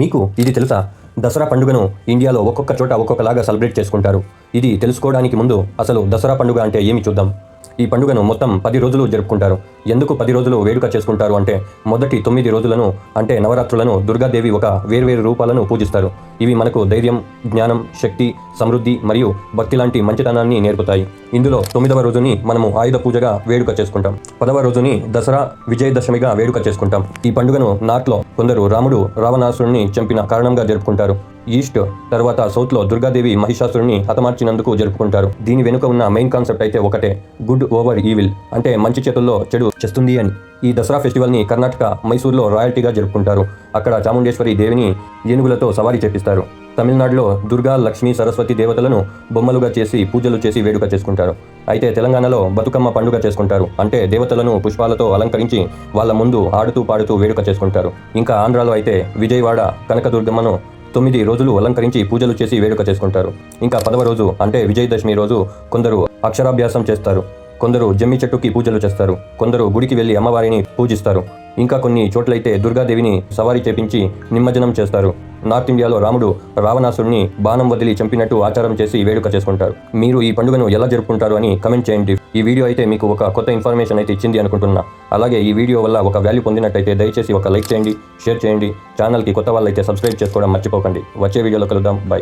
మీకు ఇది తెలుసా? దసరా పండుగను ఇండియాలో ఒక్కొక్క చోట ఒక్కొక్కలాగా సెలబ్రేట్ చేసుకుంటారు. ఇది తెలుసుకోవడానికి ముందు అసలు దసరా పండుగ అంటే ఏమి చూద్దాం. ఈ పండుగను మొత్తం 10 రోజులు జరుపుకుంటారు. ఎందుకు 10 రోజులు వేడుక చేసుకుంటారు అంటే, మొదటి 9 రోజులను అంటే నవరాత్రులను దుర్గాదేవి ఒక వేర్వేరు రూపాలను పూజిస్తారు. ఇవి మనకు ధైర్యం, జ్ఞానం, శక్తి, సమృద్ధి మరియు భక్తి లాంటి మంచితనాన్ని నేర్పుతాయి. ఇందులో 9వ రోజుని మనము ఆయుధ పూజగా వేడుక చేసుకుంటాం. 10వ రోజుని దసరా విజయదశమిగా వేడుక చేసుకుంటాం. ఈ పండుగను నార్త్లో కొందరు రాముడు రావణాసురుణ్ణి చంపిన కారణంగా జరుపుకుంటారు. ఈస్ట్ తర్వాత సౌత్లో దుర్గాదేవి మహిషాసురుని హతమార్చినందుకు జరుపుకుంటారు. దీని వెనుక ఉన్న మెయిన్ కాన్సెప్ట్ అయితే ఒకటే, గుడ్ ఓవర్ ఈవిల్, అంటే మంచి చేతుల్లో చెడు చేస్తుంది అని. ఈ దసరా ఫెస్టివల్ని కర్ణాటక మైసూర్లో రాయల్టీగా జరుపుకుంటారు. అక్కడ చాముండేశ్వరి దేవిని ఏనుగులతో సవారీ చేపిస్తారు. తమిళనాడులో దుర్గా, లక్ష్మీ, సరస్వతి దేవతలను బొమ్మలుగా చేసి పూజలు చేసి వేడుక చేసుకుంటారు. అయితే తెలంగాణలో బతుకమ్మ పండుగ చేసుకుంటారు. అంటే దేవతలను పుష్పాలతో అలంకరించి వాళ్ళ ముందు ఆడుతూ పాడుతూ వేడుక చేసుకుంటారు. ఇంకా ఆంధ్రాలో అయితే విజయవాడ కనకదుర్గమ్మను 9 రోజులు అలంకరించి పూజలు చేసి వేడుక చేసుకుంటారు. ఇంకా 10వ రోజు అంటే విజయదశమి రోజు కొందరు అక్షరాభ్యాసం చేస్తారు. కొందరు జమ్మి చెట్టుకి పూజలు చేస్తారు. కొందరు గుడికి వెళ్లి అమ్మవారిని పూజిస్తారు. ఇంకా కొన్ని చోట్లయితే దుర్గాదేవిని సవారీ చేపించి నిమజ్జనం చేస్తారు. నార్త్ ఇండియాలో రాముడు రావణాసురుని బాణం వదిలి చంపినట్టు ఆచారం చేసి వేడుక చేసుకుంటారు. మీరు ఈ పండుగను ఎలా జరుపుకుంటారు అని కమెంట్ చేయండి. ఈ వీడియో అయితే మీకు ఒక కొత్త ఇన్ఫర్మేషన్ అయితే ఇచ్చింది అనుకుంటున్నా. అలాగే ఈ వీడియో వల్ల ఒక వాల్యూ పొందినట్టయితే దయచేసి ఒక లైక్ చేయండి, షేర్ చేయండి. ఛానల్కి కొత్త వాళ్ళైతే సబ్స్క్రైబ్ చేసుకోవడం మర్చిపోకండి. వచ్చే వీడియోలో కలుద్దాం. బై.